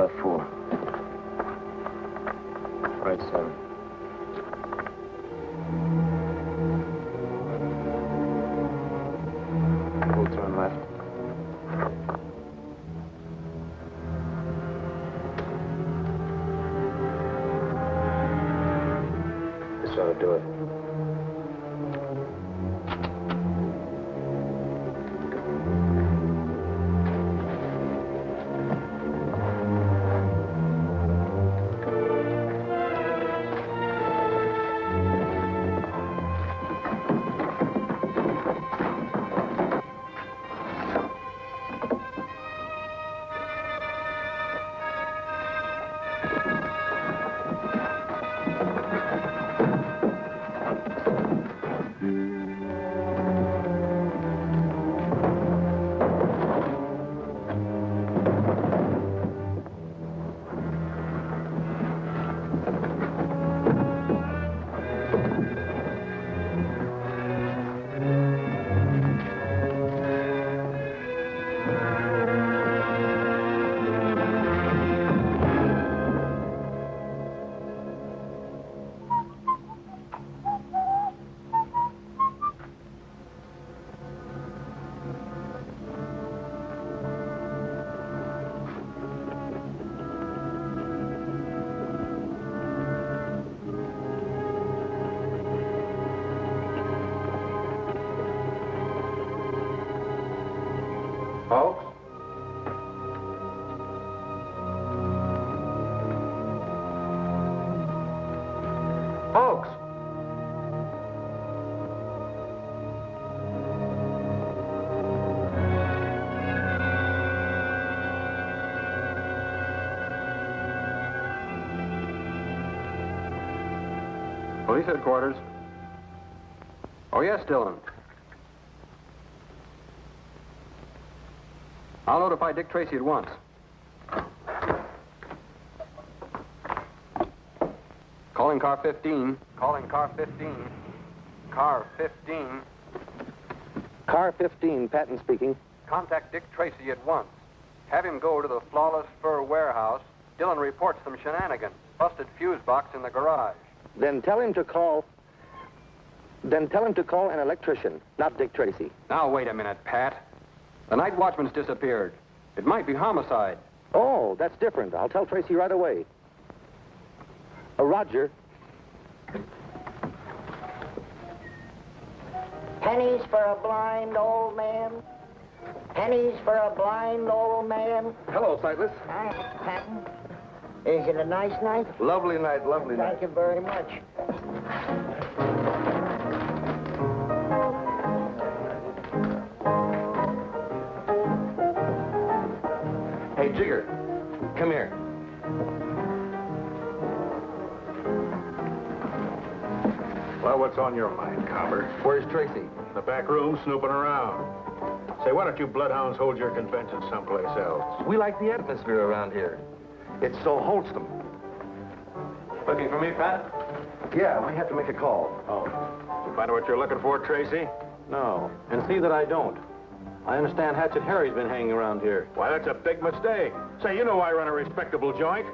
about 4. Right, 7. We'll turn left. This ought to do it. Folks? Folks! Police headquarters. Oh, yes, Dillon. I'll notify Dick Tracy at once. Calling car 15. Calling car 15. Car 15. Car 15, Patton speaking. Contact Dick Tracy at once. Have him go to the Flawless Fur Warehouse. Dillon reports some shenanigans. Busted fuse box in the garage. Then tell him to call an electrician, not Dick Tracy. Now, wait a minute, Pat. The night watchman's disappeared. It might be homicide. Oh, that's different. I'll tell Tracy right away. Roger. Pennies for a blind old man. Pennies for a blind old man. Hello, Sightless. Hi, Patton. Is it a nice night? Lovely night, lovely night. Thank you very much. Hey, Jigger, come here. Well, what's on your mind, Cobber? Where's Tracy? In the back room, snooping around. Say, why don't you bloodhounds hold your convention someplace else? We like the atmosphere around here. It's so wholesome. Looking for me, Pat? Yeah, we have to make a call. Oh. You find out what you're looking for, Tracy? No, and see that I don't. I understand Hatchet Harry's been hanging around here. Why, that's a big mistake. Say, you know I run a respectable joint.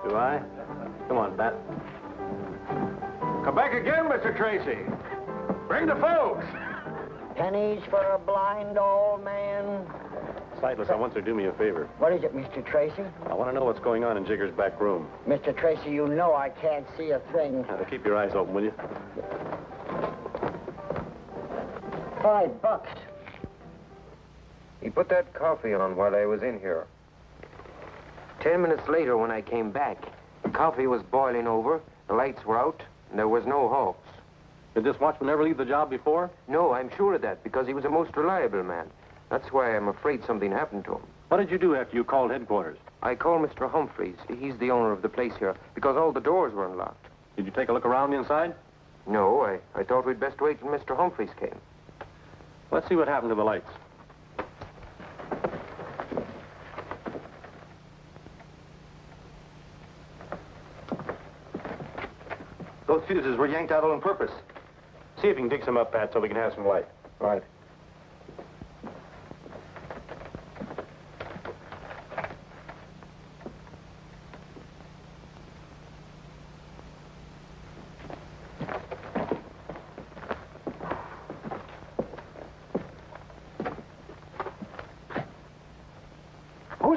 Do I? Come on, Pat. Come back again, Mr. Tracy. Bring the folks. Pennies for a blind old man. Sightless, I want you to do me a favor. What is it, Mr. Tracy? I want to know what's going on in Jigger's back room. Mr. Tracy, you know I can't see a thing. Now, keep your eyes open, will you? $5. He put that coffee on while I was in here. 10 minutes later, when I came back, the coffee was boiling over, the lights were out, and there was no hawks. Did this watchman ever leave the job before? No, I'm sure of that, because he was a most reliable man. That's why I'm afraid something happened to him. What did you do after you called headquarters? I called Mr. Humphreys. He's the owner of the place here, because all the doors were unlocked. Did you take a look around inside? No, I thought we'd best wait till Mr. Humphreys came. Let's see what happened to the lights. Those fuses were yanked out on purpose. See if you can dig some up, Pat, so we can have some light. Right.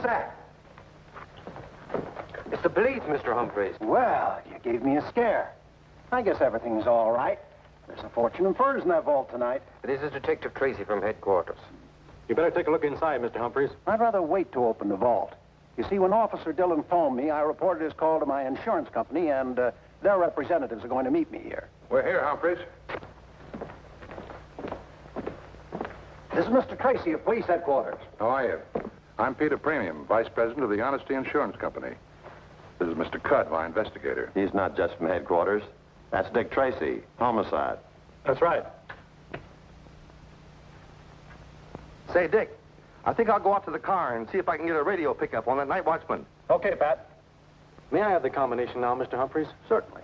Who's that? It's the police, Mr. Humphreys. Well, you gave me a scare. I guess everything's all right. There's a fortune in furs in that vault tonight. This is Detective Tracy from headquarters. You better take a look inside, Mr. Humphreys. I'd rather wait to open the vault. You see, when Officer Dillon phoned me, I reported his call to my insurance company, and their representatives are going to meet me here. We're here, Humphreys. This is Mr. Tracy of police headquarters. How are you? I'm Peter Premium, Vice President of the Honesty Insurance Company. This is Mr. Cudd, my investigator. He's not just from headquarters. That's Dick Tracy, homicide. That's right. Say, Dick, I think I'll go out to the car and see if I can get a radio pickup on that night watchman. Okay, Pat. May I have the combination now, Mr. Humphreys? Certainly.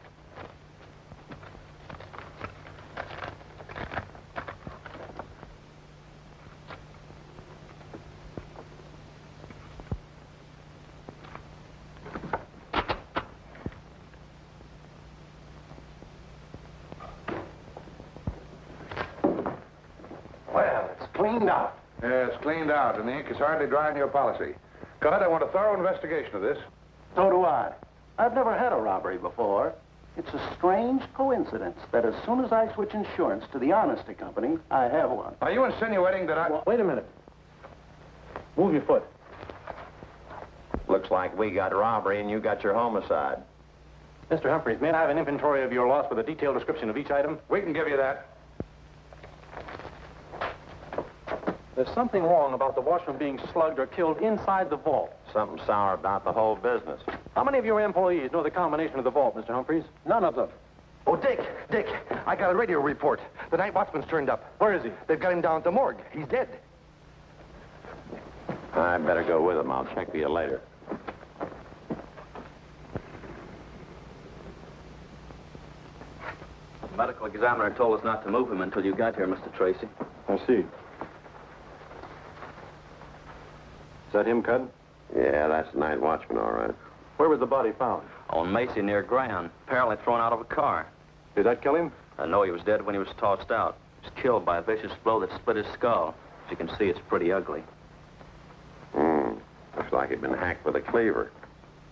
Well, it's cleaned out. Yeah, it's cleaned out, and the ink is hardly dry on your policy. Cudd, I want a thorough investigation of this. So do I. I've never had a robbery before. It's a strange coincidence that as soon as I switch insurance to the Honesty Company, I have one. Are you insinuating that I... Well, wait a minute. Move your foot. Looks like we got robbery and you got your homicide. Mr. Humphreys, may I have an inventory of your loss with a detailed description of each item? We can give you that. There's something wrong about the watchman being slugged or killed inside the vault. Something sour about the whole business. How many of your employees know the combination of the vault, Mr. Humphreys? None of them. Oh, Dick, I got a radio report. The night watchman's turned up. Where is he? They've got him down at the morgue. He's dead. I better go with him. I'll check for you later. The medical examiner told us not to move him until you got here, Mr. Tracy. I see. Is that him, Cudd? Yeah, that's the night watchman, all right. Where was the body found? On Macy near Grand, apparently thrown out of a car. Did that kill him? I know he was dead when he was tossed out. He was killed by a vicious blow that split his skull. As you can see, it's pretty ugly. Looks like he'd been hacked with a cleaver.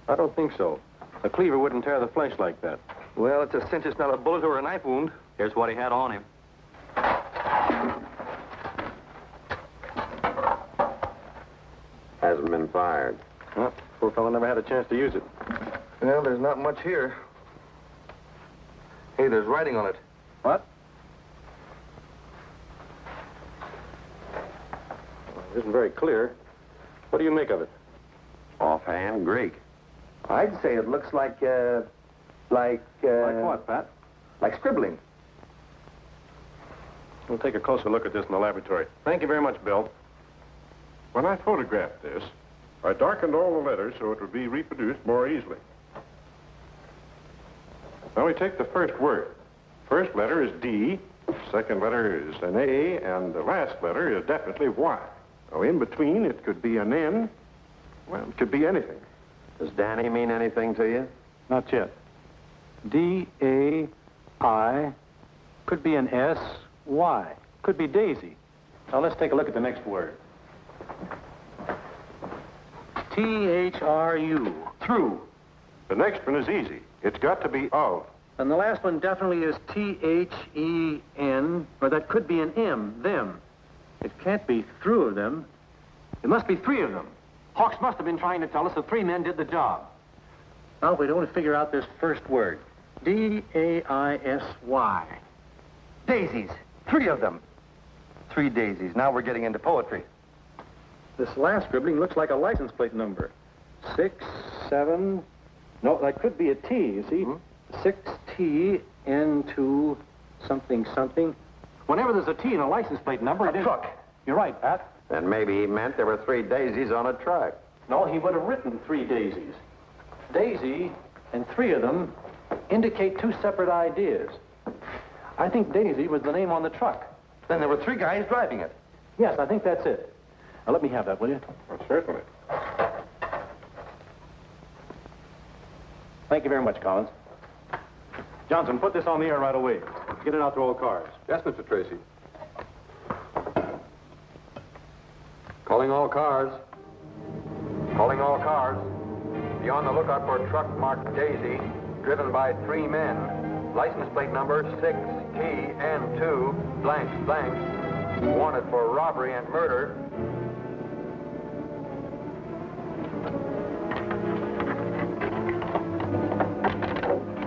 I don't think so. A cleaver wouldn't tear the flesh like that. Well, it's a cinch it's not a bullet or a knife wound. Here's what he had on him. Hasn't been fired. Well, poor fellow never had a chance to use it. Well, there's not much here. Hey, there's writing on it. What? Well, it isn't very clear. What do you make of it? Offhand, Greek. I'd say it looks like Like what, Pat? like scribbling. We'll take a closer look at this in the laboratory. Thank you very much, Bill. When I photographed this, I darkened all the letters so it would be reproduced more easily. Now we take the first word. First letter is D, second letter is an A, and the last letter is definitely Y. Now in between, it could be an N. Well, it could be anything. Does Danny mean anything to you? Not yet. D-A-I. Could be an S-Y. Could be Daisy. Now, let's take a look at the next word. T-H-R-U. Through. The next one is easy. It's got to be of. And the last one definitely is T-H-E-N, or that could be an M, them. It can't be through of them. It must be three of them. Hawks must have been trying to tell us that three men did the job. Now, if we don't figure out this first word, D-A-I-S-Y. Daisies. Three of them. Three daisies. Now we're getting into poetry. This last scribbling looks like a license plate number. 6, 7... No, that could be a T, you see? 6T, N2, something, something. Whenever there's a T in a license plate number... A truck. You're right, Pat. Then maybe he meant there were three daisies on a truck. No, he would have written three daisies. Daisy and three of them indicate two separate ideas. I think Daisy was the name on the truck. Then there were three guys driving it. Yes, I think that's it. Now, let me have that, will you? Well, certainly. Thank you very much, Collins. Johnson, put this on the air right away. Get it out to all cars. Yes, Mr. Tracy. Calling all cars. Calling all cars. Be on the lookout for a truck marked Daisy, driven by 3 men. License plate number 6TN2 blank blank. Wanted for robbery and murder.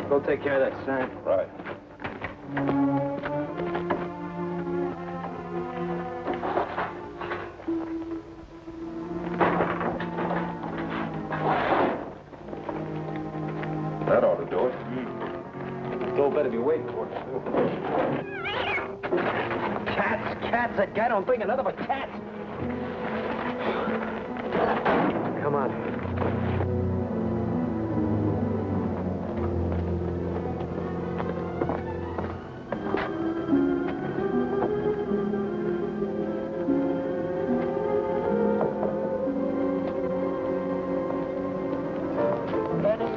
Go take care of that, Sam. Right. That ought to do it. Bill better be waiting for us, too. Cats, that guy don't bring another but cats. Come on.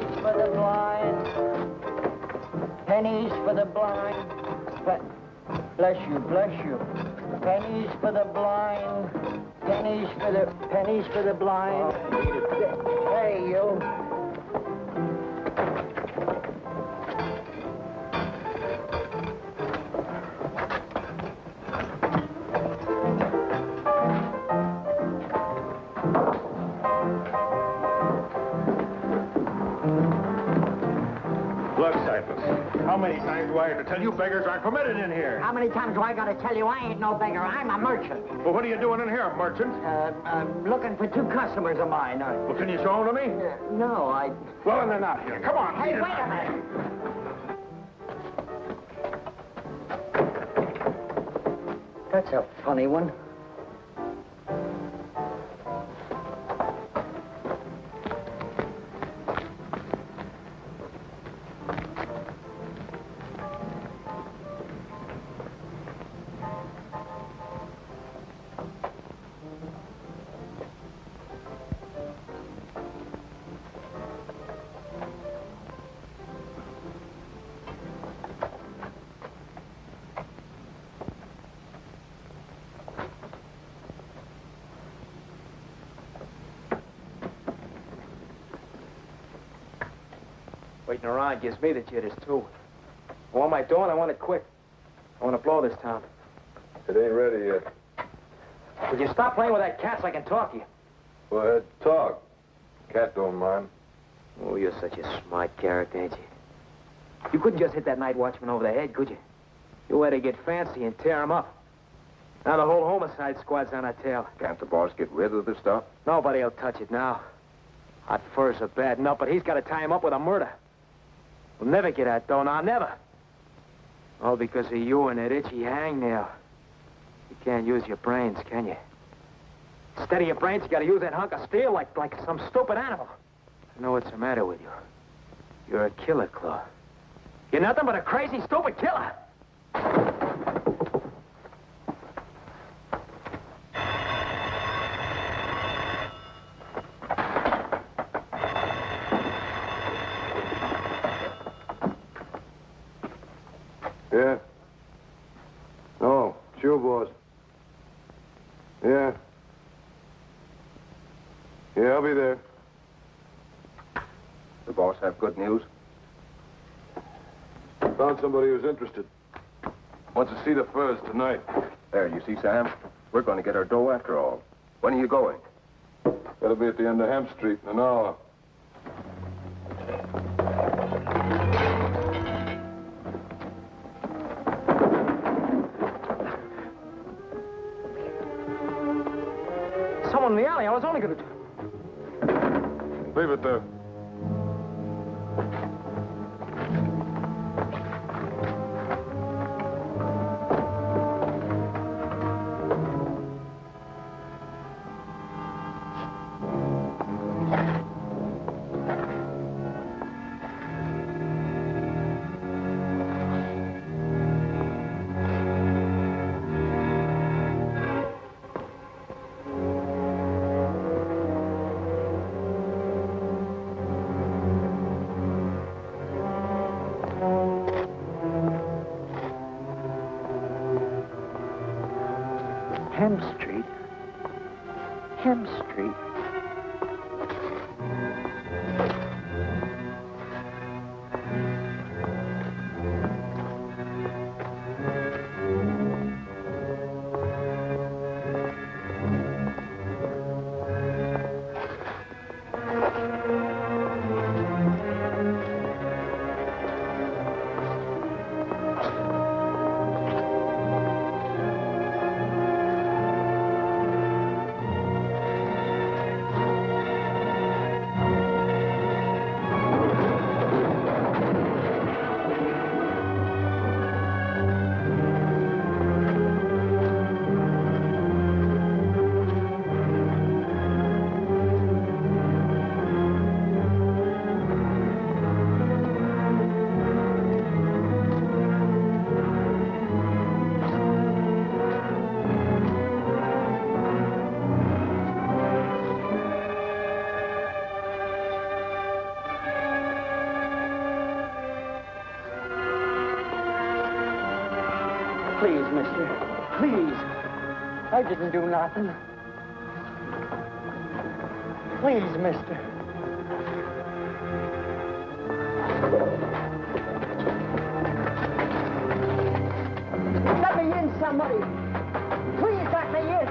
Pennies for the blind. Pennies for the blind. Bless you, bless you. Pennies for the blind. Pennies for the blind. Hey, you. Look, Cypress, how many times do I have to tell you beggars aren't permitted in here? How many times do I gotta tell you I ain't no beggar? I'm a merchant. Well, what are you doing in here, merchant? I'm looking for 2 customers of mine. Well, can you show them to me? No, I... Well, then they're not here. Come on. Hey, beat it wait a out. minute. That's a funny one. Waiting around gives me the jitters, too. What am I doing? I want it quick. I want to blow this town. It ain't ready yet. Would you stop playing with that cat so I can talk to you? Go ahead, talk. Cat don't mind. Oh, you're such a smart character, ain't you? You couldn't just hit that night watchman over the head, could you? You had to get fancy and tear him up. Now the whole homicide squad's on our tail. Can't the boss get rid of the stuff? Nobody'll touch it now. Hot furs are bad enough, but he's got to tie him up with a murder. We'll never get that dough now, never. All because of you and that itchy hangnail. You can't use your brains, can you? Instead of your brains, you got to use that hunk of steel like some stupid animal. I know what's the matter with you. You're a killer, Claw. You're nothing but a crazy, stupid killer. Yeah. Oh, sure, boss. Yeah. Yeah, I'll be there. The boss have good news? Found somebody who's interested. Wants to see the furs tonight. There, you see, Sam? We're going to get our dough after all. When are you going? Gotta be at the end of Hemp Street in an hour. Someone in the alley. I was only going to... Leave it there. Hemp Street. mister. Please. I didn't do nothing. Please, mister. Let me in, somebody. Please let me in.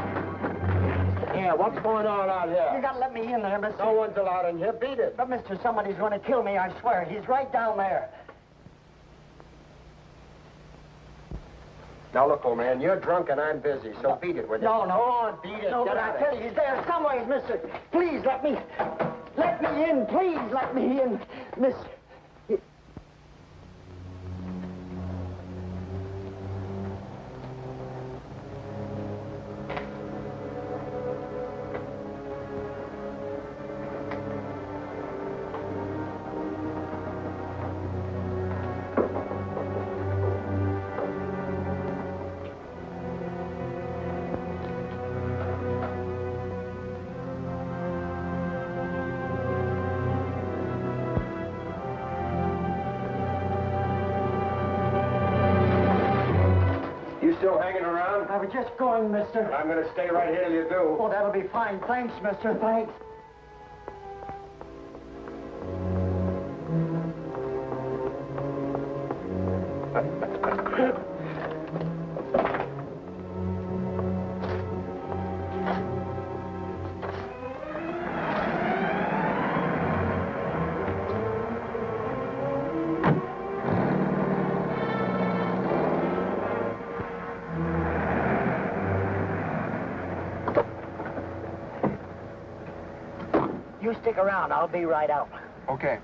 Yeah, what's going on out You here? gotta let me in there, mister. No one's allowed in here. Beat it. But, mister, somebody's gonna kill me, I swear. He's right down there. Now, look, old man, you're drunk and I'm busy, so beat it, will you? No, no. Go on, beat it. No, Get but out I of tell here. you, he's there somewhere, mister. Please let me in. Please let me in, mister. You still hanging around? I was just going, mister. I'm gonna stay right here till you do. Oh, that'll be fine. Thanks, mister. Thanks. You stick around. I'll be right out. Okay.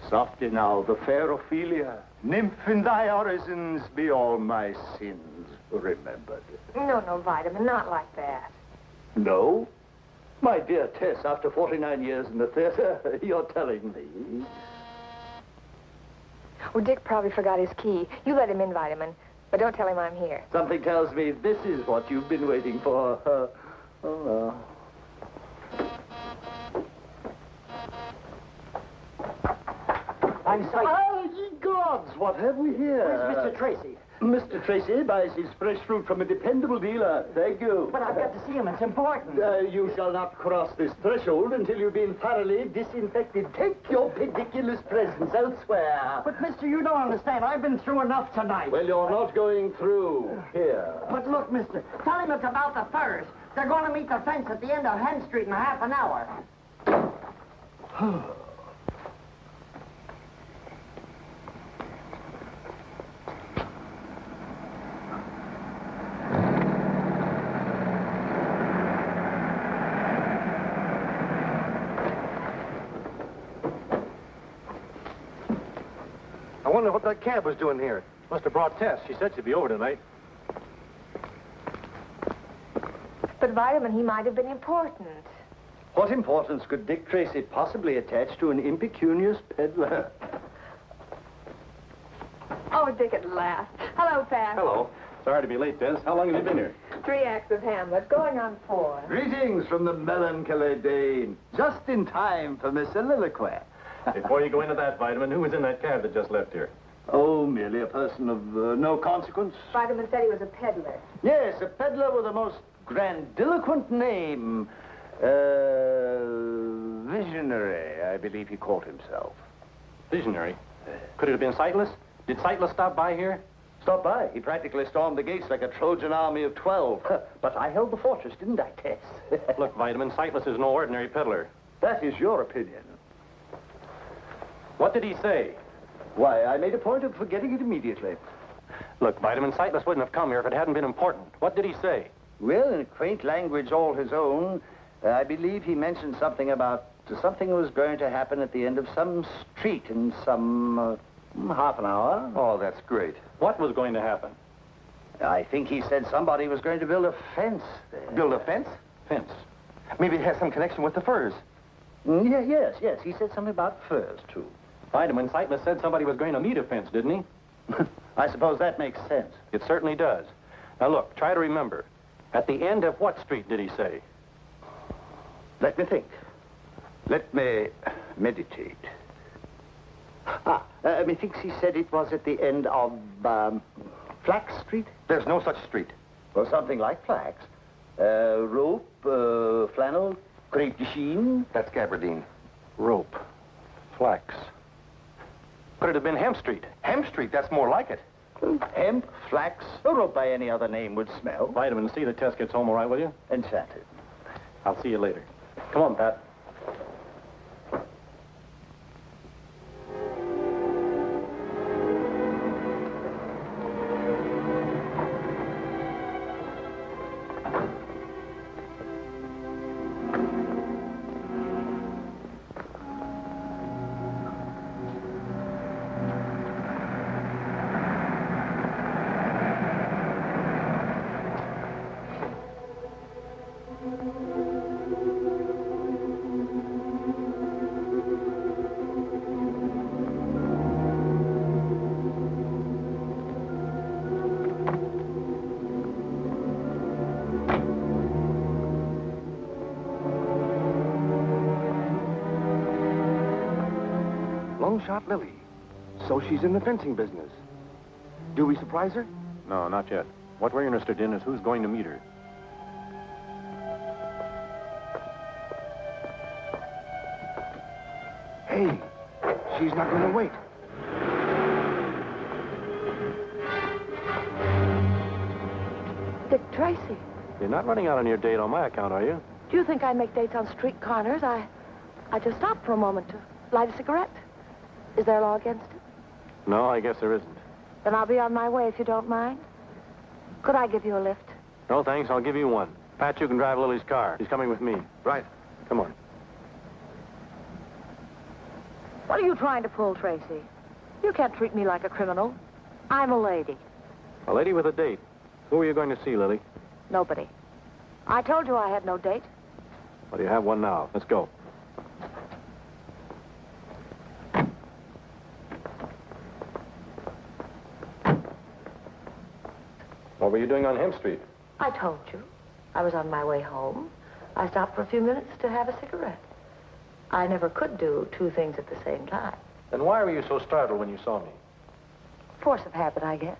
Softly now, the fair Ophelia. Nymph in thy orisons be all my sins remembered. No, Vitamin, not like that. No? My dear Tess, after 49 years in the theater, you're telling me. Oh, Dick probably forgot his key. You let him in, Vitamin, but don't tell him I'm here. Something tells me this is what you've been waiting for. Oh, no. I'm sorry. Oh, ye gods, what have we here? Where's Mr. Tracy? Mr. Tracy buys his fresh fruit from a dependable dealer. Thank you. But I've got to see him. It's important. You shall not cross this threshold until you've been thoroughly disinfected. Take your pediculous presence elsewhere. But, mister, you don't understand. I've been through enough tonight. Well, you're not going through. Here. But look, mister, tell him it's about the furs. They're going to meet the fence at the end of Hen Street in half an hour. I wonder what that cab was doing here. Must have brought Tess. She said she'd be over tonight. But, Vitamin, he might have been important. What importance could Dick Tracy possibly attach to an impecunious peddler? Oh, Dick at last. Hello, Pat. Hello. Sorry to be late, Des. How long have you been here? 3 acts of Hamlet, going on 4. Greetings from the melancholy Dane. Just in time for Miss Soliloquy. Before you go into that, Vitamin, who was in that cab that just left here? Oh, merely a person of no consequence. Vitamin said he was a peddler. Yes, a peddler with a most grandiloquent name. Visionary, I believe he called himself. Visionary. Could it have been Sightless? Did Sightless stop by here? Stop by. He practically stormed the gates like a Trojan army of 12. But I held the fortress, didn't I, Tess? Look, Vitamin, Sightless is no ordinary peddler. That is your opinion. What did he say? Why, I made a point of forgetting it immediately. Look, Vitamin, Sightless wouldn't have come here if it hadn't been important. What did he say? Well, in quaint language all his own, I believe he mentioned something about something was going to happen at the end of some street in some half an hour. Oh, that's great. What was going to happen? I think he said somebody was going to build a fence there. Build a fence? Fence. Maybe it has some connection with the furs. Yes. He said something about furs, too. Vitamin, Sightless said somebody was going to meet a fence, didn't he? I suppose that makes sense. It certainly does. Now, look, try to remember. At the end of what street did he say? Let me think. Let me meditate. Methinks he said it was at the end of, Flax Street? There's no such street. Well, something like flax. Rope, flannel, crepe de chine. That's gabardine. Rope. Flax. Could it have been Hemp Street? Hemp Street, that's more like it. Hemp, flax, or rope by any other name would smell. Vitamin C, the test gets home all right, will you? Enchanted. I'll see you later. Come on, Pat. Long shot Lily. So she's in the fencing business. Do we surprise her? No, not yet. What we're interested in is who's going to meet her. Hey, she's not going to wait. Dick Tracy, You're not running out on your date on my account, are you? do you think I make dates on street corners? I just stopped for a moment to light a cigarette. Is there a law against it? No, I guess there isn't. Then I'll be on my way if you don't mind. Could I give you a lift? No, thanks. I'll give you one. Pat, you can drive Lily's car. She's coming with me. Right. Come on. What are you trying to pull, Tracy? You can't treat me like a criminal. I'm a lady. A lady with a date. Who are you going to see, Lily? Nobody. I told you I had no date. Well, you have one now. Let's go. What were you doing on Hemp Street? I told you. I was on my way home. I stopped for a few minutes to have a cigarette. I never could do two things at the same time. Then why were you so startled when you saw me? Force of habit, I guess.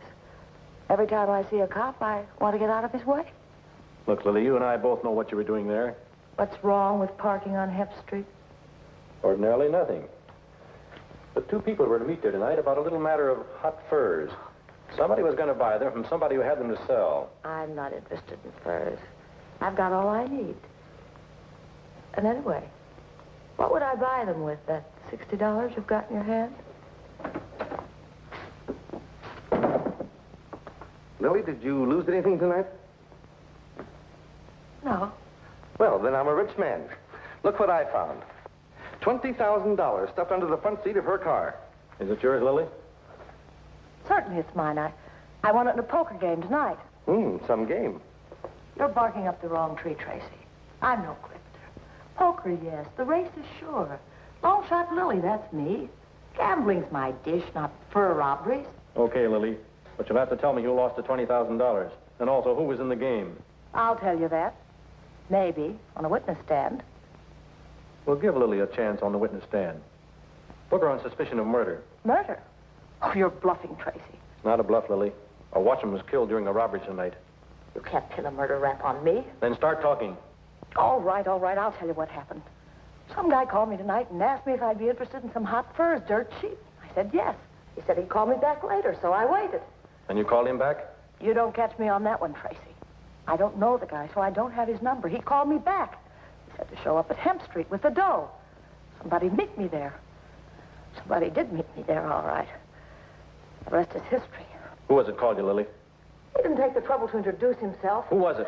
Every time I see a cop, I want to get out of his way. Look, Lily, you and I both know what you were doing there. What's wrong with parking on Hemp Street? Ordinarily nothing. But two people were to meet there tonight about a little matter of hot furs. Somebody was going to buy them from somebody who had them to sell. I'm not interested in furs. I've got all I need. And anyway, what would I buy them with, that $60 you've got in your hand? Lily, did you lose anything tonight? No. Well, then I'm a rich man. Look what I found. $20,000 stuffed under the front seat of her car. Is it yours, Lily? Certainly it's mine. I won it in a poker game tonight. Some game. You're barking up the wrong tree, Tracy. I'm no grifter. Poker, yes. The race is sure. Long shot Lily, that's me. Gambling's my dish, not fur robberies. Okay, Lily. But you'll have to tell me who lost the $20,000. And also who was in the game. I'll tell you that. Maybe, on a witness stand. We'll give Lily a chance on the witness stand. Book her on suspicion of murder. Murder? Oh, you're bluffing, Tracy. Not a bluff, Lily. A watchman was killed during a robbery tonight. You can't pin a murder rap on me. Then start talking. All right. I'll tell you what happened. Some guy called me tonight and asked me if I'd be interested in some hot furs, dirt cheap. I said yes. He said he'd call me back later, so I waited. And you called him back? You don't catch me on that one, Tracy. I don't know the guy, so I don't have his number. He called me back. He said to show up at Hemp Street with the dough. Somebody'd meet me there. Somebody did meet me there, all right. The rest is history. Who was it called you, Lily? He didn't take the trouble to introduce himself. Who was it?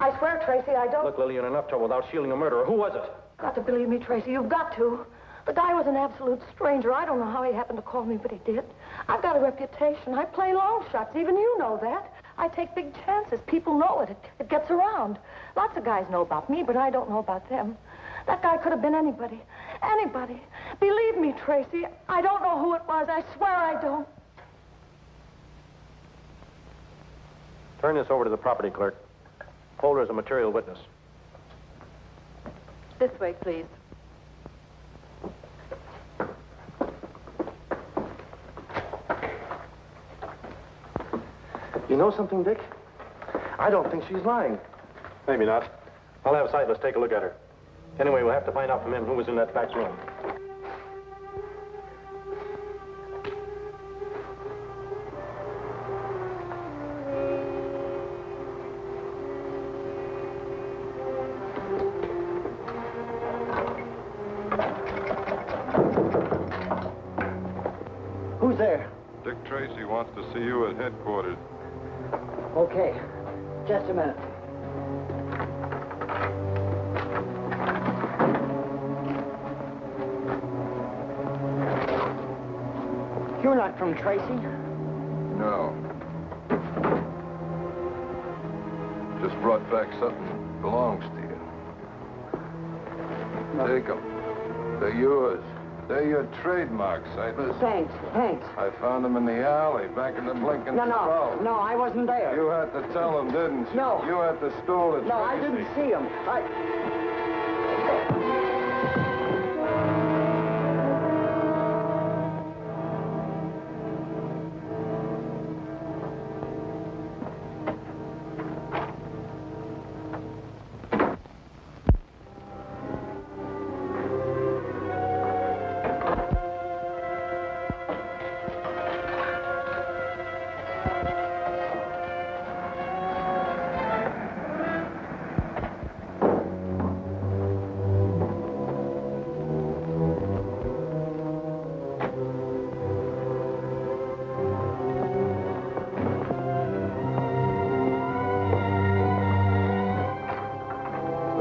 I swear, Tracy, I don't... Look, Lily, you're in enough trouble without shielding a murderer. Who was it? Got to believe me, Tracy. You've got to. The guy was an absolute stranger. I don't know how he happened to call me, but he did. I've got a reputation. I play long shots. Even you know that. I take big chances. People know it. It gets around. Lots of guys know about me, but I don't know about them. That guy could have been anybody. Anybody. Believe me, Tracy, I don't know who it was. I swear I don't. Turn this over to the property clerk. Hold her as a material witness. This way, please. You know something, Dick? I don't think she's lying. Maybe not. I'll have Sightless take a look at her. Anyway, we'll have to find out from him who was in that back room. Who's there? Dick Tracy wants to see you at headquarters. Okay. Just a minute. You're not from Tracy? No. Just brought back something belongs to you. Take them. They're yours. They're your trademarks, Sightless. Thanks. I found them in the alley, back in the blinking skull. No, I wasn't there. You had to tell them, didn't you? No. You had to stole it. No, I didn't see him.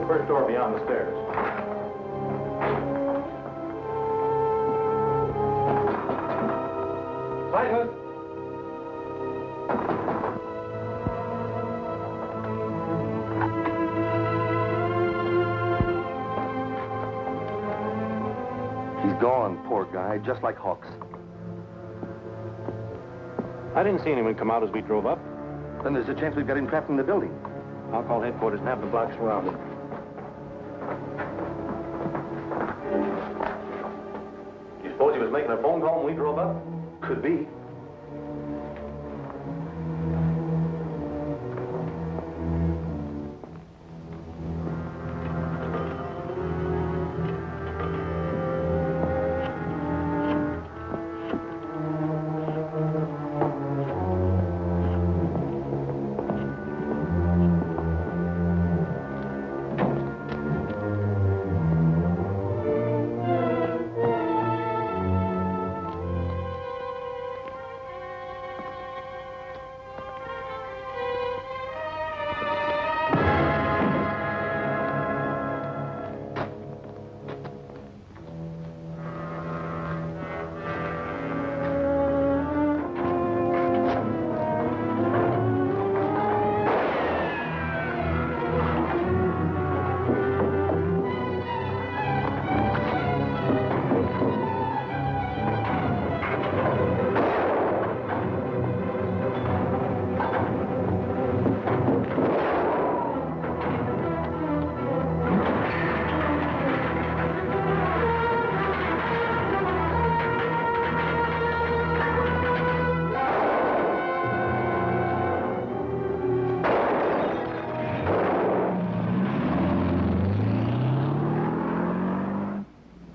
First door beyond the stairs. Sightless! He's gone, poor guy, just like Hawks. I didn't see anyone come out as we drove up. Then there's a chance we've got him trapped in the building. I'll call headquarters and have the block surrounded. You suppose he was making a phone call when we drove up? Could be.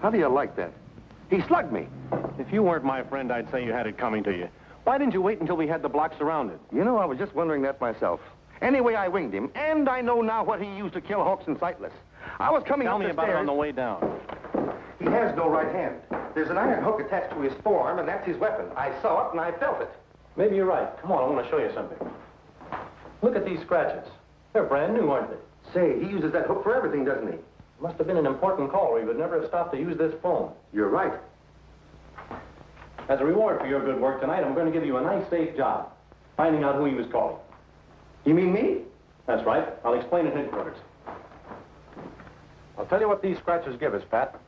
How do you like that? He slugged me. If you weren't my friend, I'd say you had it coming to you. Why didn't you wait until we had the block surrounded? You know, I was just wondering that myself. Anyway, I winged him, and I know now what he used to kill Hawks and Sightless. I was coming up the stairs. Tell me about it on the way down. He has no right hand. There's an iron hook attached to his forearm, and that's his weapon. I saw it, and I felt it. Maybe you're right. Come on, I want to show you something. Look at these scratches. They're brand new, aren't they? Say, he uses that hook for everything, doesn't he? Must have been an important call, or he would never have stopped to use this phone. You're right. As a reward for your good work tonight, I'm going to give you a nice, safe job, finding out who he was calling. You mean me? That's right. I'll explain at headquarters. I'll tell you what these scratches give us, Pat.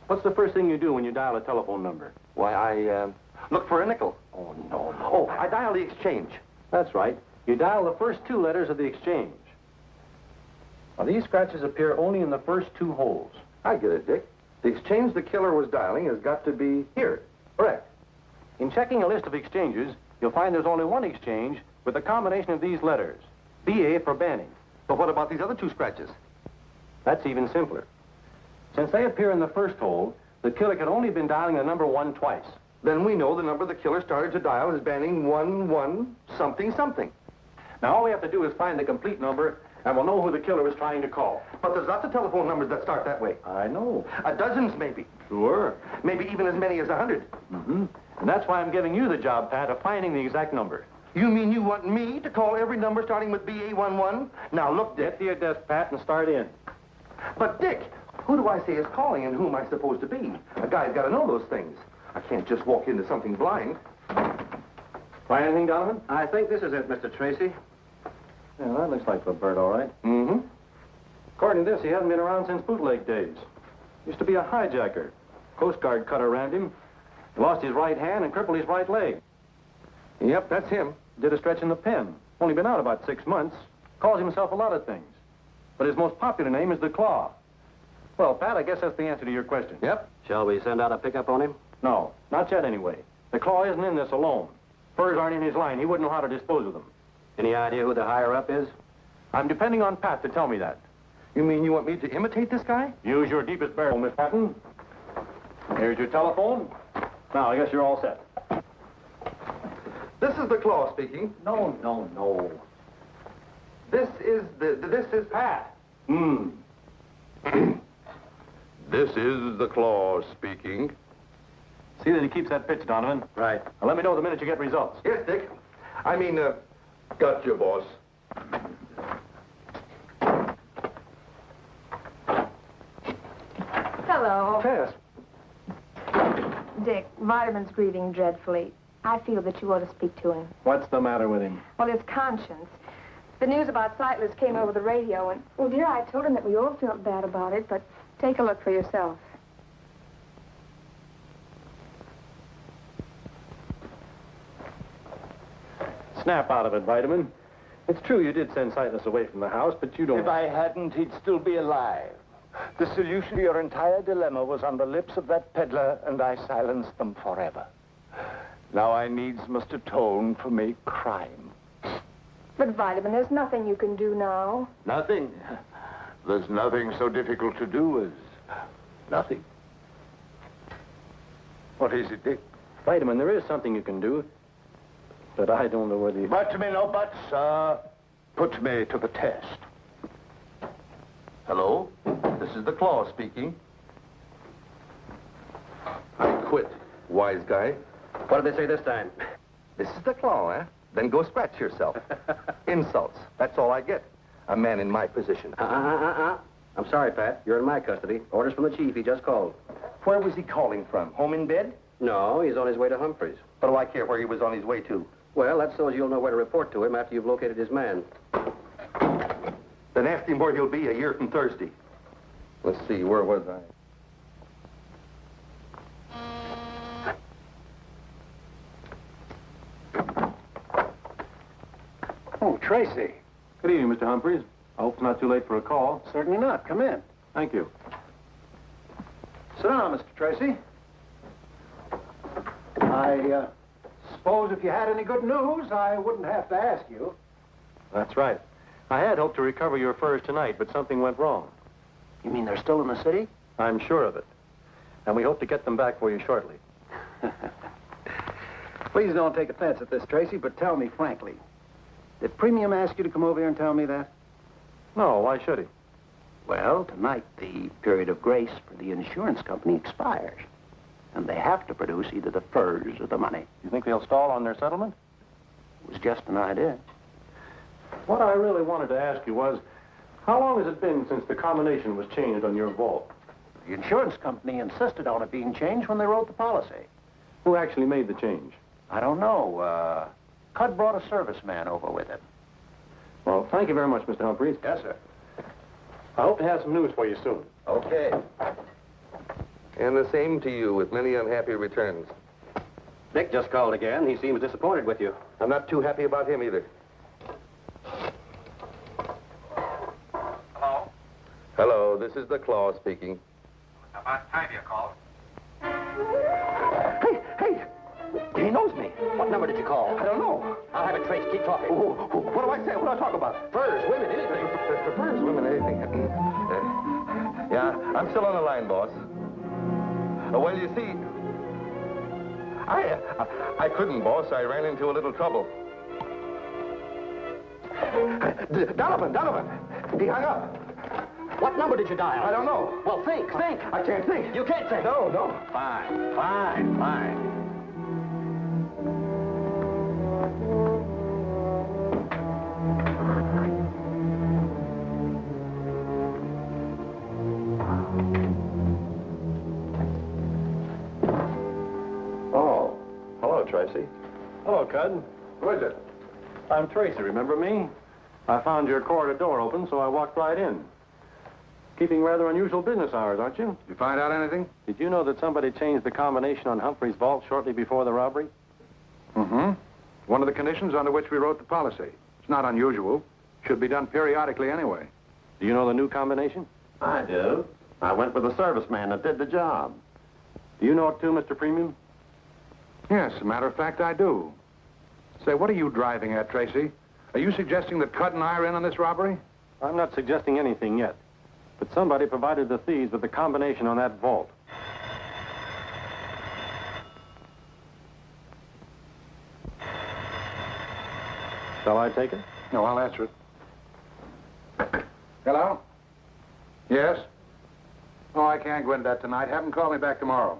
What's the first thing you do when you dial a telephone number? Why, I look for a nickel. Oh, no. Oh, I dial the exchange. That's right. You dial the first two letters of the exchange. Now, these scratches appear only in the first two holes. I get it, Dick. The exchange the killer was dialing has got to be here. Correct. In checking a list of exchanges, you'll find there's only one exchange with a combination of these letters. B.A. for Banning. But what about these other two scratches? That's even simpler. Since they appear in the first hole, the killer could only have been dialing the number 1 twice. Then we know the number the killer started to dial is Banning 11 something something. Now, all we have to do is find the complete number, and we'll know who the killer was trying to call. But there's lots of telephone numbers that start that way. I know. Dozens, maybe. Sure. Maybe even as many as 100. Mm-hmm. And that's why I'm giving you the job, Pat, of finding the exact number. You mean you want me to call every number starting with BA11? Now, look, Dick. Get to your desk, Pat, and start in. But, Dick, who do I say is calling and who am I supposed to be? A guy's got to know those things. I can't just walk into something blind. Find anything, Donovan? I think this is it, Mr. Tracy. Yeah, that looks like the bird, all right. Mm-hmm. According to this, he hasn't been around since bootleg days. Used to be a hijacker. Coast Guard cutter rammed him. He lost his right hand and crippled his right leg. Yep, that's him. Did a stretch in the pen. Only been out about 6 months. Calls himself a lot of things. But his most popular name is the Claw. Well, Pat, I guess that's the answer to your question. Yep. Shall we send out a pickup on him? No, not yet anyway. The Claw isn't in this alone. Furs aren't in his line. He wouldn't know how to dispose of them. Any idea who the higher-up is? I'm depending on Pat to tell me that. You mean you want me to imitate this guy? Use your deepest barrel, Miss Patton. Here's your telephone. Now, I guess you're all set. This is the Claw speaking. No. This is Pat. This is the Claw speaking. See that he keeps that pitch, Donovan. Right. Now, let me know the minute you get results. Yes, Dick. I mean, Gotcha, boss. Hello. Tess. Dick, Vitamin's grieving dreadfully. I feel that you ought to speak to him. What's the matter with him? Well, his conscience. The news about 𝙁𝙪𝙡𝙡 came over the radio, and, well, dear, I told him that we all felt bad about it, but take a look for yourself. Snap out of it, Vitamin. It's true you did send 𝙁𝙪𝙡𝙡 away from the house, but you don't... If I hadn't, he'd still be alive. The solution to your entire dilemma was on the lips of that peddler, and I silenced them forever. Now I needs must atone for my crime. But, Vitamin, there's nothing you can do now. Nothing? There's nothing so difficult to do as nothing. What is it, Dick? Vitamin, there is something you can do, but I don't know whether you... But me no buts, sir. Put me to the test. hello. This is the Claw speaking. I quit, wise guy. What did they say this time? This is the Claw, eh? Then go scratch yourself. Insults. That's all I get. A man in my position. I'm sorry, Pat. You're in my custody. Orders from the chief. He just called. Where was he calling from? Home in bed? No, he's on his way to Humphreys. What do I care where he was on his way to? Well, that's so you'll know where to report to him after you've located his man. Then ask him where he'll be a year from Thursday. Let's see, where was I? Oh, Tracy. Good evening, Mr. Humphreys. I hope it's not too late for a call. Certainly not. Come in. Thank you. Sit down, Mr. Tracy. I suppose if you had any good news, I wouldn't have to ask you. That's right. I had hoped to recover your furs tonight, but something went wrong. You mean they're still in the city? I'm sure of it. And we hope to get them back for you shortly. Please don't take offense at this, Tracy, but tell me frankly. Did Premium ask you to come over here and tell me that? No, why should he? Well, tonight the period of grace for the insurance company expires. And they have to produce either the furs or the money. You think they'll stall on their settlement? It was just an idea. What I really wanted to ask you was, how long has it been since the combination was changed on your vault? The insurance company insisted on it being changed when they wrote the policy. Who actually made the change? I don't know. Cud brought a serviceman over with him. Well, thank you very much, Mr. Humphreys. Yes, sir. I hope to have some news for you soon. Okay. And the same to you, with many unhappy returns. Dick just called again. He seems disappointed with you. I'm not too happy about him either. Hello? Hello, this is the Claw speaking. About time you called. Hey! He knows me. What number did you call? I don't know. I'll have it traced. Keep talking. What do I say? What do I talk about? Furs, women, anything. Furs, women, anything. Yeah, I'm still on the line, boss. Well, you see, I couldn't, boss. I ran into a little trouble. Donovan! He hung up. What number did you dial? I don't know. Well, think. I can't think. You can't think. No. Fine. Oh, hello, Tracy. Hello, Cud. Who is it? I'm Tracy, remember me? I found your corridor door open, so I walked right in. Keeping rather unusual business hours, aren't you? You find out anything? Did you know that somebody changed the combination on Humphrey's vault shortly before the robbery? Mm-hmm. One of the conditions under which we wrote the policy. It's not unusual. Should be done periodically anyway. Do you know the new combination? I do. I went with the serviceman that did the job. Do you know it too, Mr. Premium? Yes, as a matter of fact, I do. Say, what are you driving at, Tracy? Are you suggesting that Cud and I are in on this robbery? I'm not suggesting anything yet, but somebody provided the thieves with the combination on that vault. Shall I take it? No, I'll answer it. Hello? Yes? Oh, I can't go into that tonight. Have him call me back tomorrow.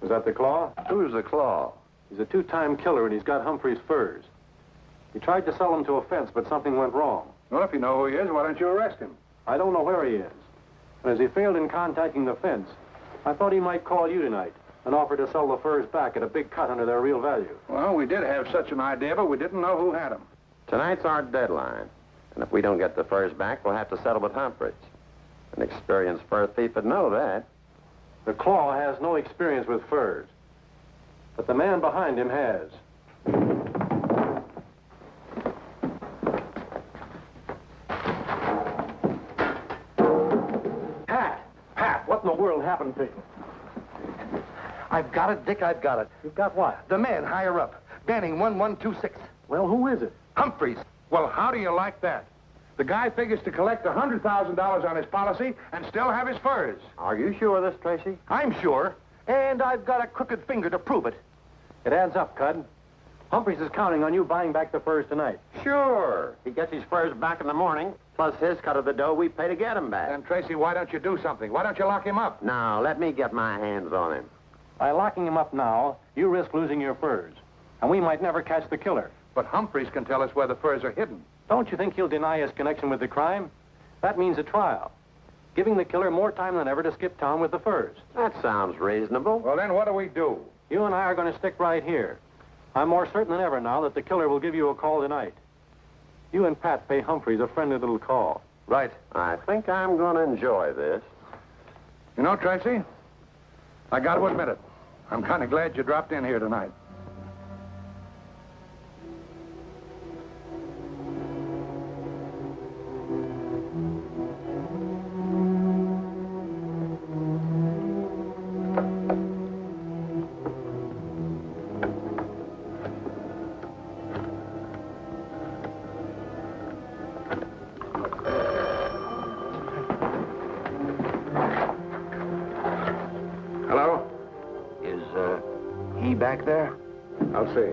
Was that the Claw? Who's the Claw? He's a two-time killer, and he's got Humphrey's furs. He tried to sell them to a fence, but something went wrong. Well, if you know who he is, why don't you arrest him? I don't know where he is. And as he failed in contacting the fence, I thought he might call you tonight and offer to sell the furs back at a big cut under their real value. Well, we did have such an idea, but we didn't know who had them. Tonight's our deadline. And if we don't get the furs back, we'll have to settle with Humphreys. An experienced fur thief would know that. The Claw has no experience with furs, but the man behind him has. Pat, what in the world happened to you? I've got it, Dick, I've got it. You've got what? The man higher up. Banning 1126. Well, who is it? Humphreys. Well, how do you like that? The guy figures to collect $100,000 on his policy and still have his furs. Are you sure of this, Tracy? I'm sure. And I've got a crooked finger to prove it. It adds up, Cud. Humphreys is counting on you buying back the furs tonight. Sure. He gets his furs back in the morning, plus his cut of the dough we pay to get him back. Then, Tracy, why don't you do something? Why don't you lock him up? Now, let me get my hands on him. By locking him up now, you risk losing your furs. And we might never catch the killer. But Humphreys can tell us where the furs are hidden. Don't you think he'll deny his connection with the crime? That means a trial, giving the killer more time than ever to skip town with the furs. That sounds reasonable. Well, then what do we do? You and I are going to stick right here. I'm more certain than ever now that the killer will give you a call tonight. You and Pat pay Humphreys a friendly little call. Right. I think I'm going to enjoy this. You know, Tracy, I got to admit it. I'm kind of glad you dropped in here tonight. Hello? Is, he back there? I'll see.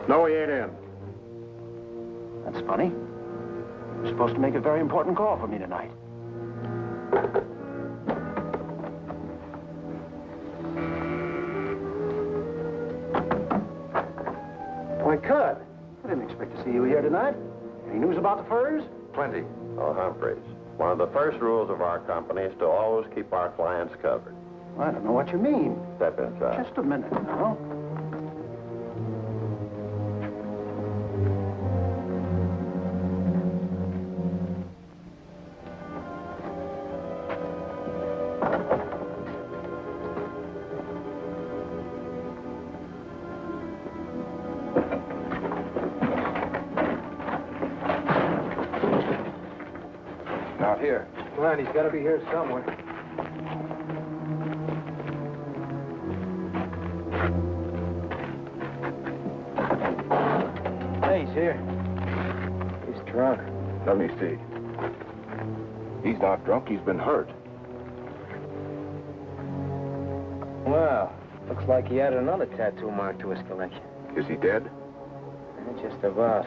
No, he ain't in. That's funny. You're supposed to make a very important call for me tonight. Why, Cud, I didn't expect to see you here tonight. Any news about the furs? Plenty. Oh, Humphreys, one of the first rules of our company is to always keep our clients covered. I don't know what you mean. Step inside. Just a minute now. Now, Come on, he's got to be here somewhere. Hey, he's here. He's drunk. Let me see. He's not drunk, he's been hurt. Well, looks like he added another tattoo mark to his collection. Is he dead? Just about.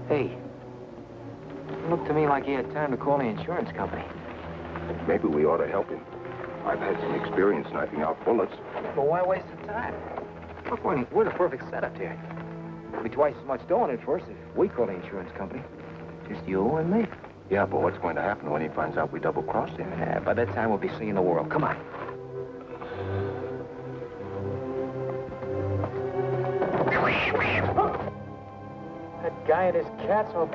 Hey, it looked to me like he had time to call the insurance company. Maybe we ought to help him. I've had some experience sniping out bullets. But why waste the time? Look, we're the perfect setup here. There'll be twice as much dough in it for us if we call the insurance company. Just you and me. Yeah, but what's going to happen when he finds out we double-crossed him? Yeah, by that time we'll be seeing the world. Come on. That guy and his cats are...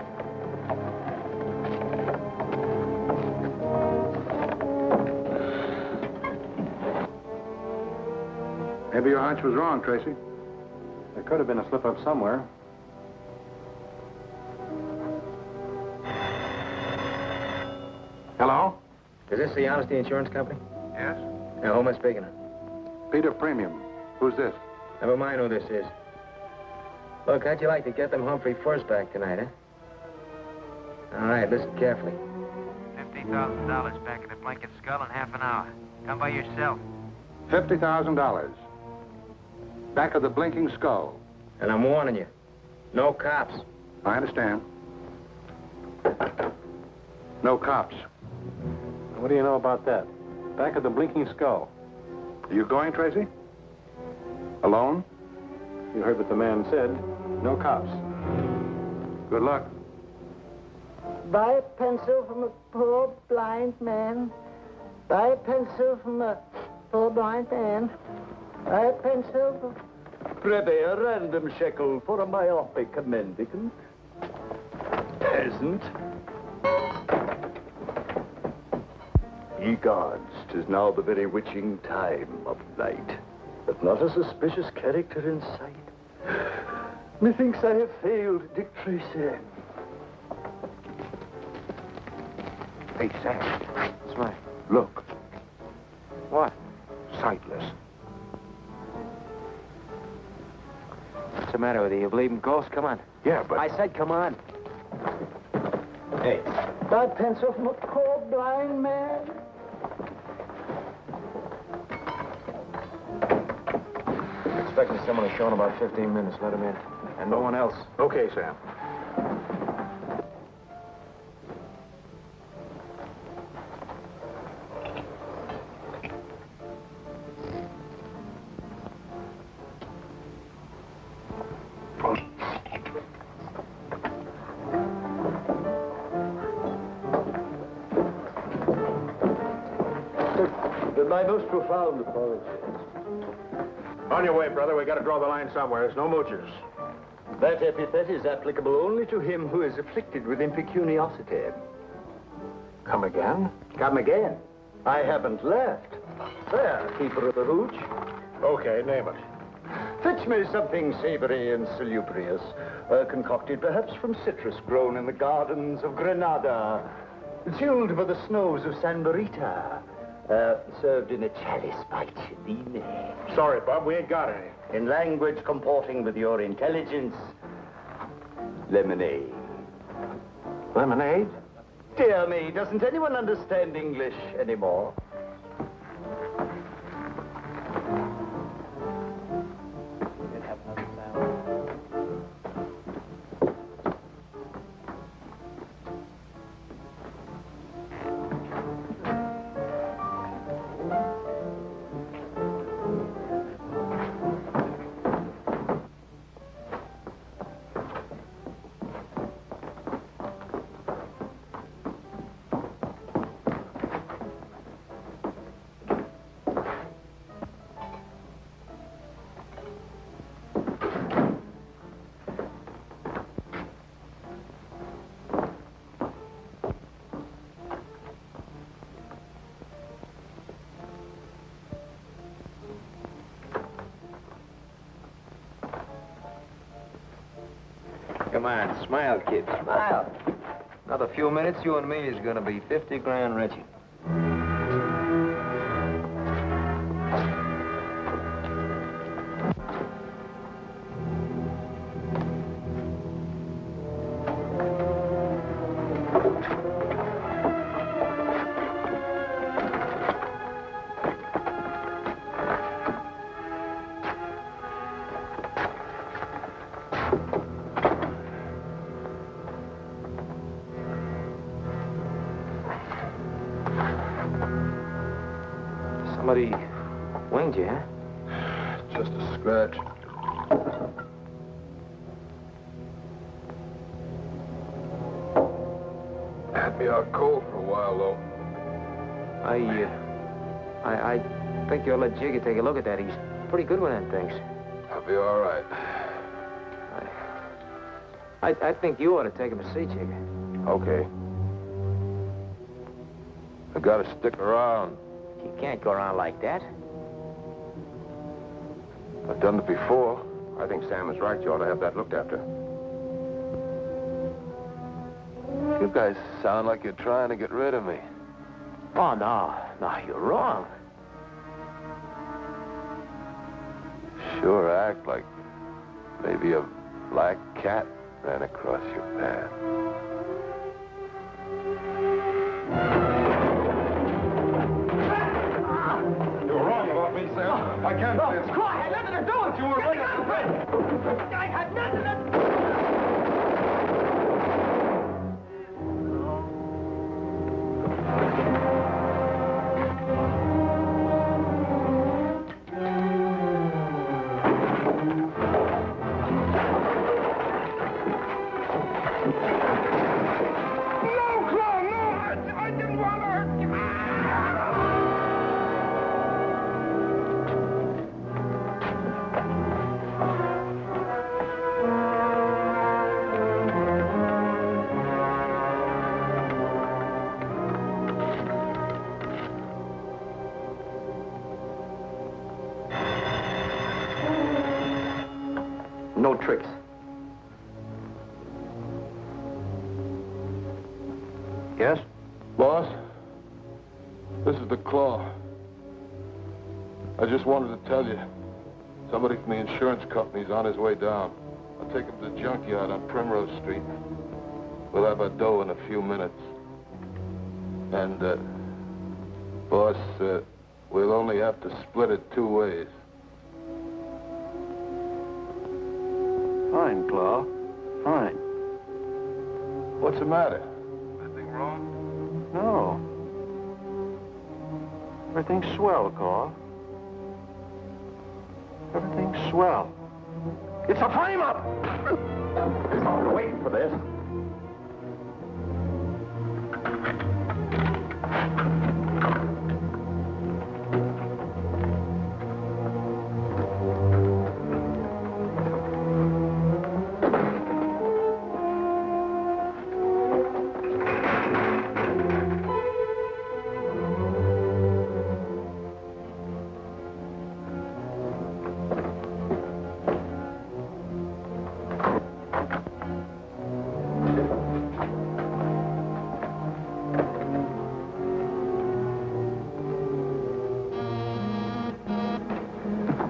Maybe your hunch was wrong, Tracy. There could have been a slip-up somewhere. Hello? Is this the Honesty Insurance Company? Yes? Now, who am I speaking to? Peter Premium. Who's this? Never mind who this is. Look, how'd you like to get them Humphrey first back tonight, huh? All right, listen carefully. $50,000 back at the Blanket Skull in half an hour. Come by yourself. $50,000. Back of the Blinking Skull. And I'm warning you, no cops. I understand. No cops. What do you know about that? Back of the Blinking Skull. Are you going, Tracy? Alone? You heard what the man said. No cops. Good luck. Buy a pencil from a poor blind man. Buy a pencil from a poor blind man. Buy a pencil from... Prithee, a random shekel for a myopic mendicant. Peasant. Ye gods, 'tis now the very witching time of night, but not a suspicious character in sight. Methinks I have failed Dick Tracy. Hey, Sam. That's right. Look. What? Sightless. What's the matter with you? You believe in ghosts? Come on. Yeah, but... I said come on. Hey. Buy a pencil from a poor blind man. Expecting someone to show in about 15 minutes. Let him in. And no one else. Okay, Sam. My most profound apologies. On your way, brother. We got to draw the line somewhere. There's no moochers. That epithet is applicable only to him who is afflicted with impecuniosity. Come again? Come again. I haven't left. There, keeper of the hooch. Okay, name it. Fetch me something savory and salubrious, concocted perhaps from citrus grown in the gardens of Granada, chilled by the snows of San Barita, served in a chalice by Cellini. Sorry, Bob, we ain't got any. In language comporting with your intelligence, lemonade. Lemonade? Dear me, doesn't anyone understand English anymore? Come on, smile, kid, smile. Another few minutes, you and me is gonna be 50 grand richer. Somebody winged you, huh? Just a scratch. Had me out cold for a while, though. I think you'll let Jiggy take a look at that. He's pretty good with them things. I'll be all right. I think you ought to take him to see Jiggy. Okay. I gotta stick around. You can't go around like that. I've done it before. I think Sam is right. You ought to have that looked after. You guys sound like you're trying to get rid of me. Oh, no, you're wrong. Sure act like maybe a black cat ran across your path. You were wrong about me, Sam. I can't say it's... I had nothing to do with it. You were right at the bridge. I had nothing to... No tricks. Yes? Boss, this is the Claw. I just wanted to tell you, somebody from the insurance company's on his way down. I'll take him to the junkyard on Primrose Street. We'll have our dough in a few minutes. And, boss, we'll only have to split it 2 ways. Fine, Claw. Fine. What's the matter? Anything wrong? No. Everything's swell, Claw. Everything's swell. It's a frame-up! I was waiting for this.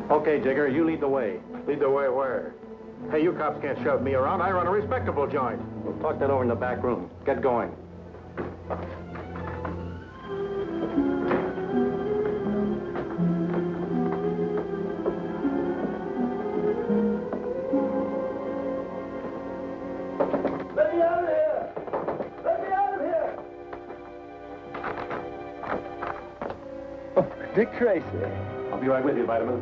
Okay, Jigger, you lead the way. Lead the way where? Hey, you cops can't shove me around. I run a respectable joint. We'll talk that over in the back room. Get going. Let me out of here! Let me out of here! Oh, Dick Tracy. I'll be right with you, Vitamin.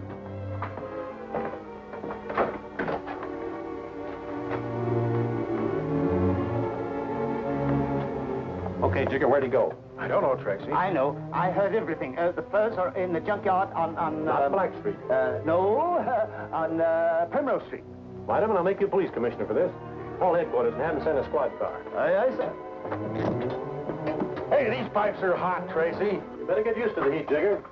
Okay, Jigger, where'd he go? I don't know, Tracy. I know. I heard everything. The furs are in the junkyard on Black Street. on Primrose Street. Vitamin, I'll make you police commissioner for this. Call headquarters and have them send a squad car. Aye, aye, sir. Hey, these pipes are hot, Tracy. You better get used to the heat, Jigger.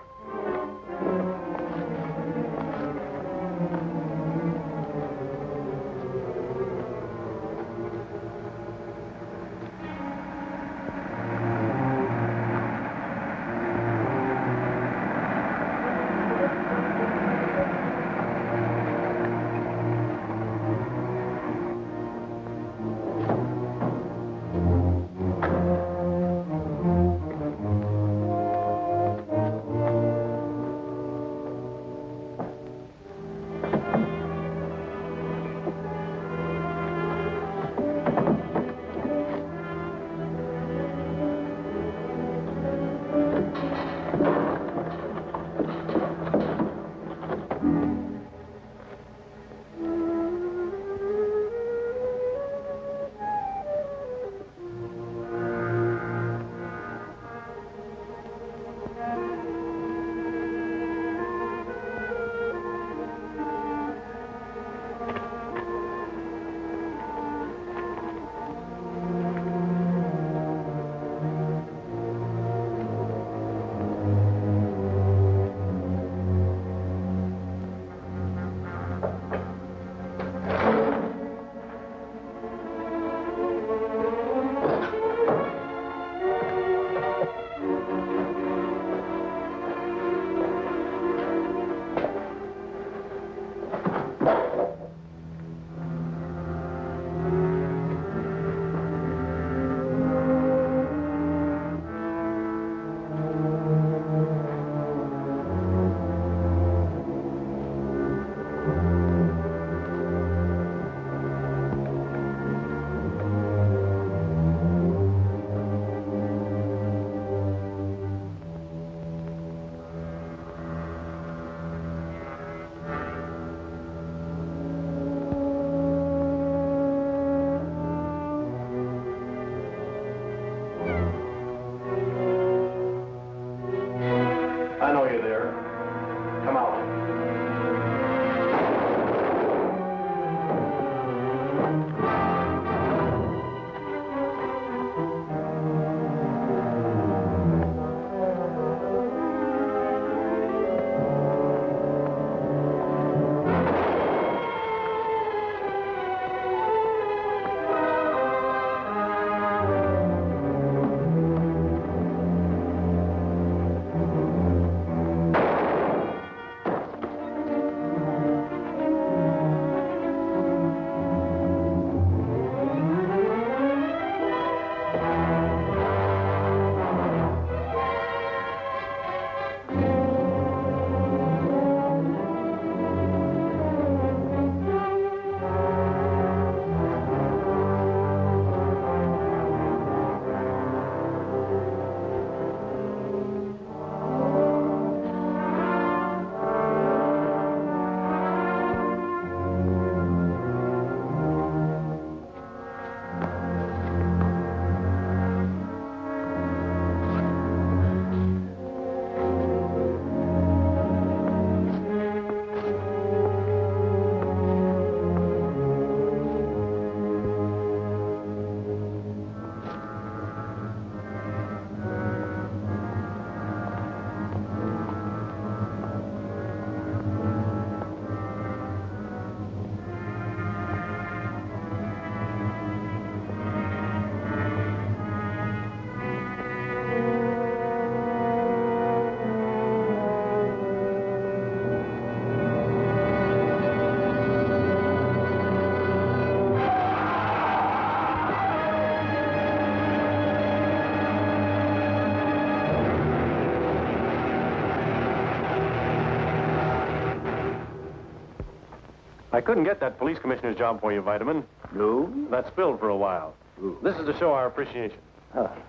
I couldn't get that police commissioner's job for you, Vitamin. No? That's filled for a while. Ooh. This is to show our appreciation.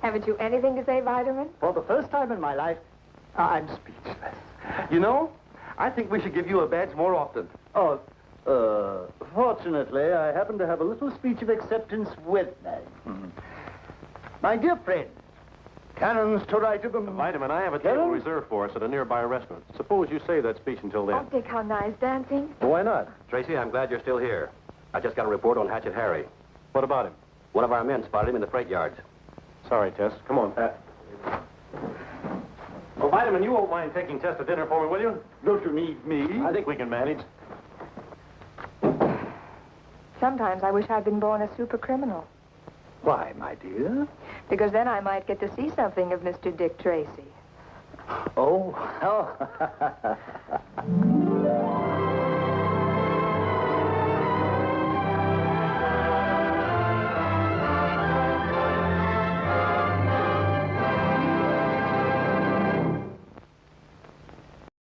Haven't you anything to say, Vitamin? For the first time in my life, I'm speechless. You know, I think we should give you a badge more often. Oh, fortunately, I happen to have a little speech of acceptance with me. My dear friend, cannons to right of them. Vitamin, I have a table reserved for us at a nearby restaurant. Suppose you save that speech until then. Oh, Dick, how nice dancing. Well, why not? Tracy, I'm glad you're still here. I just got a report on Hatchet Harry. What about him? One of our men spotted him in the freight yards. Sorry, Tess. Come on, Pat. Well, Vitamin, you won't mind taking Tess to dinner for me, will you? Don't you need me? I think we can manage. Sometimes I wish I'd been born a super criminal. Why, my dear? Because then I might get to see something of Mr. Dick Tracy. Oh.